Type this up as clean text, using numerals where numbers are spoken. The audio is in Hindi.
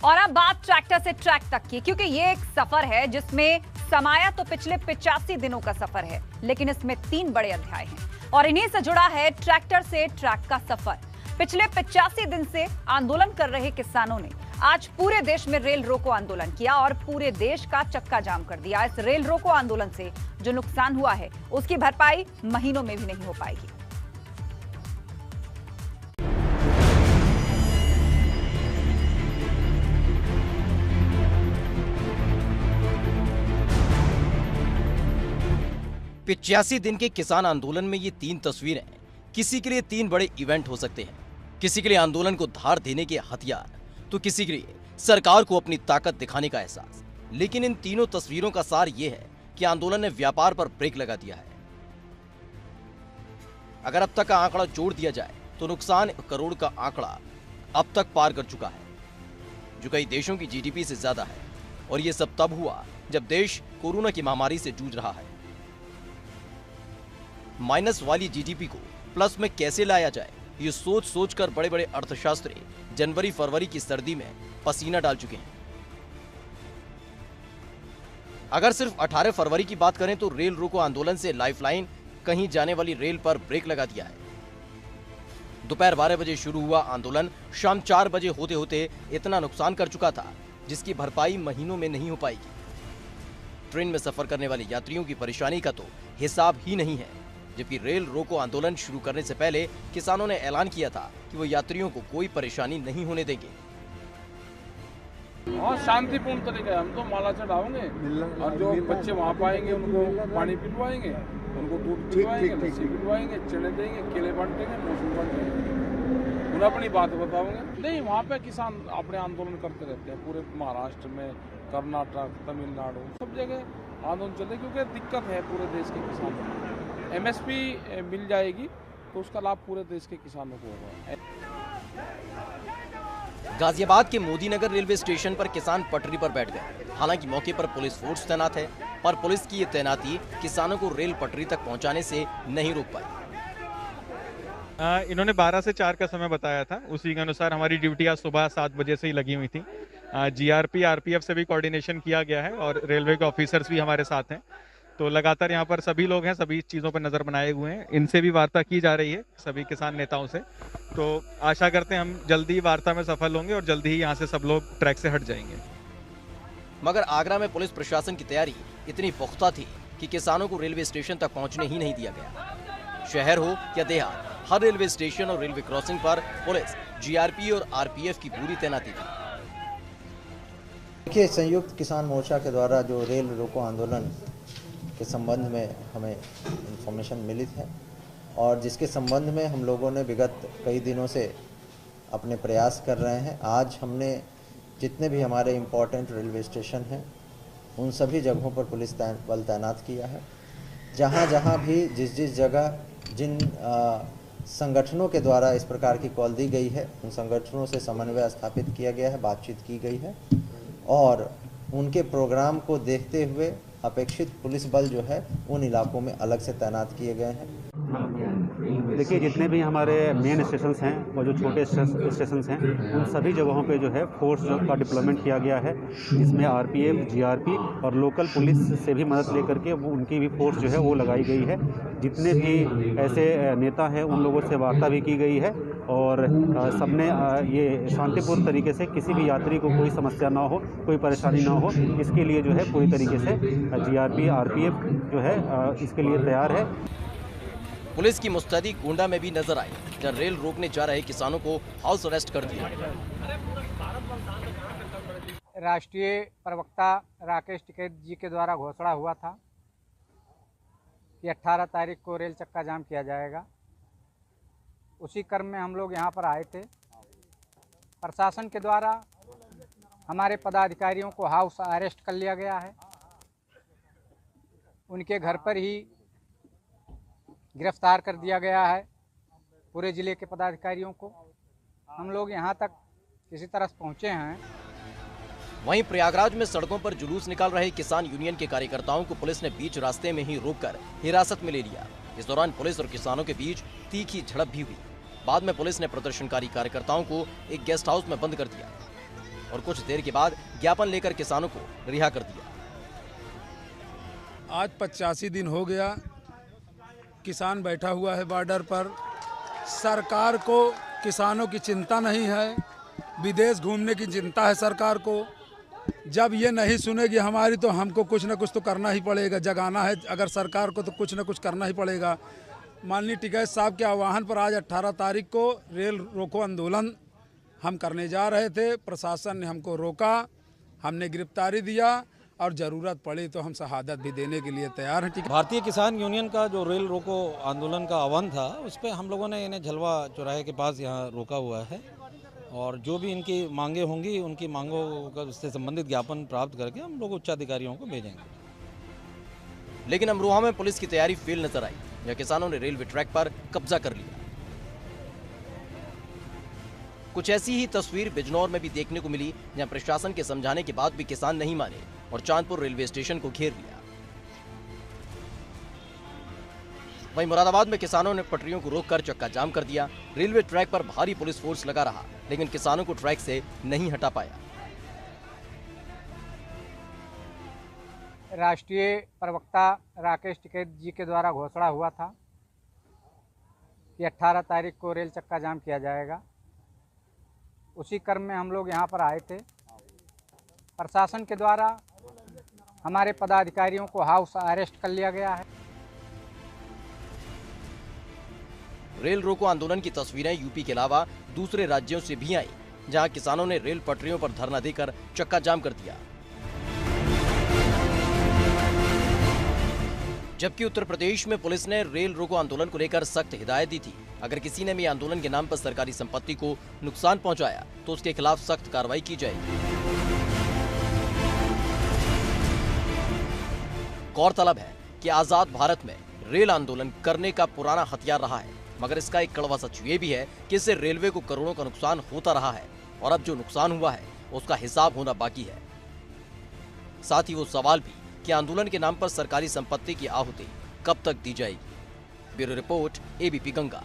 और अब बात ट्रैक्टर से ट्रैक तक की, क्योंकि ये एक सफर है जिसमें समाया तो पिछले 85 दिनों का सफर है, लेकिन इसमें 3 बड़े अध्याय हैं और इन्हीं से जुड़ा है ट्रैक्टर से ट्रैक का सफर। पिछले 85 दिन से आंदोलन कर रहे किसानों ने आज पूरे देश में रेल रोको आंदोलन किया और पूरे देश का चक्का जाम कर दिया। इस रेल रोको आंदोलन से जो नुकसान हुआ है उसकी भरपाई महीनों में भी नहीं हो पाएगी। पिचासी दिन के किसान आंदोलन में ये 3 तस्वीरें किसी के लिए 3 बड़े इवेंट हो सकते हैं। किसी के लिए आंदोलन को धार देने के हथियार, तो किसी के लिए सरकार को अपनी ताकत दिखाने का एहसास। लेकिन इन तीनों तस्वीरों का सार यह है कि आंदोलन ने व्यापार पर ब्रेक लगा दिया है। अगर अब तक का आंकड़ा जोड़ दिया जाए तो नुकसान 1 करोड़ का आंकड़ा अब तक पार कर चुका है, जो कई देशों की जीडीपी से ज्यादा है। और यह सब तब हुआ जब देश कोरोना की महामारी से जूझ रहा है। माइनस वाली जीडीपी को प्लस में कैसे लाया जाए, ये सोच सोचकर बड़े बड़े अर्थशास्त्री जनवरी फरवरी की सर्दी में पसीना डाल चुके हैं। अगर सिर्फ 18 फरवरी की बात करें तो रेल रोको आंदोलन से लाइफलाइन कहीं जाने वाली रेल पर ब्रेक लगा दिया है। दोपहर 12 बजे शुरू हुआ आंदोलन शाम 4 बजे होते होते इतना नुकसान कर चुका था जिसकी भरपाई महीनों में नहीं हो पाएगी। ट्रेन में सफर करने वाले यात्रियों की परेशानी का तो हिसाब ही नहीं है, जबकि रेल रोको आंदोलन शुरू करने से पहले किसानों ने ऐलान किया था कि वो यात्रियों को कोई परेशानी नहीं होने देंगे। हाँ, शांतिपूर्ण तरीके हम तो माला चढ़ाओगे और जो बच्चे वहाँ पाएंगे उनको पानी पिलवाएंगे, उनको दूध पिलवाएंगे, लस्सी पिलवाएंगे, चने देंगे, केले बांटेंगे, मौसम बांटेंगे, उन्हें अपनी बात बताओगे। नहीं, वहाँ पे किसान अपने आंदोलन करते रहते हैं। पूरे महाराष्ट्र में, कर्नाटक, तमिलनाडु, सब जगह आंदोलन चलते, क्योंकि दिक्कत है पूरे देश के किसानों को। एमएसपी मिल जाएगी तो उसका लाभ पूरे देश के किसानों को होगा। गाजियाबाद के मोदी नगर रेलवे स्टेशन पर किसान पटरी पर बैठ गए। हालांकि मौके पर पुलिस फोर्स तैनात है, पर पुलिस की ये तैनाती किसानों को रेल पटरी तक पहुंचाने से नहीं रोक पाई। इन्होंने 12 से 4 का समय बताया था, उसी के अनुसार हमारी ड्यूटी आज सुबह 7 बजे से ही लगी हुई थी। जीआरपी, आरपीएफ से भी कोऑर्डिनेशन किया गया है और रेलवे के ऑफिसर्स भी हमारे साथ हैं। तो लगातार यहाँ पर सभी लोग हैं, सभी चीज़ों पर नज़र बनाए हुए हैं। इनसे भी वार्ता की जा रही है, सभी किसान नेताओं से। तो आशा करते हैं हम जल्दी वार्ता में सफल होंगे और जल्दी ही यहाँ से सब लोग ट्रैक से हट जाएंगे। मगर आगरा में पुलिस प्रशासन की तैयारी इतनी पुख्ता थी कि किसानों को रेलवे स्टेशन तक पहुँचने ही नहीं दिया गया। शहर हो या देहात, हर रेलवे स्टेशन और रेलवे क्रॉसिंग पर पुलिस, जीआरपी और आरपीएफ की पूरी तैनाती थी। देखिए, संयुक्त किसान मोर्चा के द्वारा जो रेल रोको आंदोलन के संबंध में हमें इंफॉर्मेशन मिली है और जिसके संबंध में हम लोगों ने विगत कई दिनों से अपने प्रयास कर रहे हैं। आज हमने जितने भी हमारे इम्पोर्टेंट रेलवे स्टेशन हैं उन सभी जगहों पर पुलिस बल तैनात किया है। जहाँ जहाँ भी जिस जगह जिन संगठनों के द्वारा इस प्रकार की कॉल दी गई है उन संगठनों से समन्वय स्थापित किया गया है, बातचीत की गई है और उनके प्रोग्राम को देखते हुए अपेक्षित पुलिस बल जो है उन इलाकों में अलग से तैनात किए गए हैं। देखिए, जितने भी हमारे मेन स्टेशंस हैं और जो छोटे स्टेशंस हैं उन सभी जगहों पे जो है फोर्स का डिप्लॉयमेंट किया गया है, जिसमें आरपीएफ, जीआरपी और लोकल पुलिस से भी मदद लेकर के वो उनकी भी फोर्स जो है वो लगाई गई है। जितने भी ऐसे नेता हैं उन लोगों से वार्ता भी की गई है और सबने ये शांतिपूर्ण तरीके से किसी भी यात्री को कोई समस्या ना हो, कोई परेशानी ना हो, इसके लिए जो है पूरी तरीके से जीआरपी, आरपीएफ जो है इसके लिए तैयार है। पुलिस की मुस्तैदी गोंडा में भी नजर आई, जब रेल रोकने जा रहे किसानों को हाउस अरेस्ट कर दिया। राष्ट्रीय प्रवक्ता राकेश टिकैत जी के द्वारा घोषणा हुआ था कि 18 तारीख को रेल चक्का जाम किया जाएगा। उसी क्रम में हम लोग यहाँ पर आए थे। प्रशासन के द्वारा हमारे पदाधिकारियों को हाउस अरेस्ट कर लिया गया है। उनके घर पर ही गिरफ्तार कर दिया गया है पूरे ज़िले के पदाधिकारियों को। हम लोग यहाँ तक किसी तरह पहुँचे हैं। वहीं प्रयागराज में सड़कों पर जुलूस निकाल रहे किसान यूनियन के कार्यकर्ताओं को पुलिस ने बीच रास्ते में ही रोककर हिरासत में ले लिया। इस दौरान पुलिस और किसानों के बीच तीखी झड़प भी हुई। बाद में पुलिस ने प्रदर्शनकारी कार्यकर्ताओं को एक गेस्ट हाउस में बंद कर दिया और कुछ देर के बाद ज्ञापन लेकर किसानों को रिहा कर दिया। आज 85 दिन हो गया, किसान बैठा हुआ है बॉर्डर पर। सरकार को किसानों की चिंता नहीं है, विदेश घूमने की चिंता है सरकार को। जब ये नहीं सुनेगी हमारी तो हमको कुछ न कुछ तो करना ही पड़ेगा, जगाना है अगर सरकार को तो कुछ न कुछ करना ही पड़ेगा। माननीय टिकैत साहब के आह्वान पर आज 18 तारीख को रेल रोको आंदोलन हम करने जा रहे थे। प्रशासन ने हमको रोका, हमने गिरफ्तारी दिया और ज़रूरत पड़ी तो हम शहादत भी देने के लिए तैयार हैं। भारतीय किसान यूनियन का जो रेल रोको आंदोलन का आह्वान था, उस पर हम लोगों ने इन्हें झलवा चौराहे के पास यहाँ रोका हुआ है और जो भी इनकी मांगे होंगी उनकी मांगों का उससे संबंधित ज्ञापन प्राप्त करके हम लोग उच्च अधिकारियों को भेजेंगे। लेकिन अमरोहा में पुलिस की तैयारी फेल नजर आई, जहां किसानों ने रेलवे ट्रैक पर कब्जा कर लिया। कुछ ऐसी ही तस्वीर बिजनौर में भी देखने को मिली, जहां प्रशासन के समझाने के बाद भी किसान नहीं माने और चांदपुर रेलवे स्टेशन को घेर लिया। वहीं मुरादाबाद में किसानों ने पटरियों को रोककर चक्का जाम कर दिया। रेलवे ट्रैक पर भारी पुलिस फोर्स लगा रहा, लेकिन किसानों को ट्रैक से नहीं हटा पाया। राष्ट्रीय प्रवक्ता राकेश टिकैत जी के द्वारा घोषणा हुआ था कि 18 तारीख को रेल चक्का जाम किया जाएगा। उसी क्रम में हम लोग यहाँ पर आए थे। प्रशासन के द्वारा हमारे पदाधिकारियों को हाउस अरेस्ट कर लिया गया है। रेल रोको आंदोलन की तस्वीरें यूपी के अलावा दूसरे राज्यों से भी आई, जहां किसानों ने रेल पटरियों पर धरना देकर चक्का जाम कर दिया। जबकि उत्तर प्रदेश में पुलिस ने रेल रोको आंदोलन को लेकर सख्त हिदायत दी थी। अगर किसी ने भी आंदोलन के नाम पर सरकारी संपत्ति को नुकसान पहुंचाया तो उसके खिलाफ सख्त कार्रवाई की जाएगी। गौरतलब है कि आजाद भारत में रेल आंदोलन करने का पुराना हथियार रहा है, मगर इसका एक कड़वा सच ये भी है कि इससे रेलवे को करोड़ों का नुकसान होता रहा है और अब जो नुकसान हुआ है उसका हिसाब होना बाकी है। साथ ही वो सवाल भी कि आंदोलन के नाम पर सरकारी संपत्ति की आहुति कब तक दी जाएगी। Bureau report, ABP Ganga.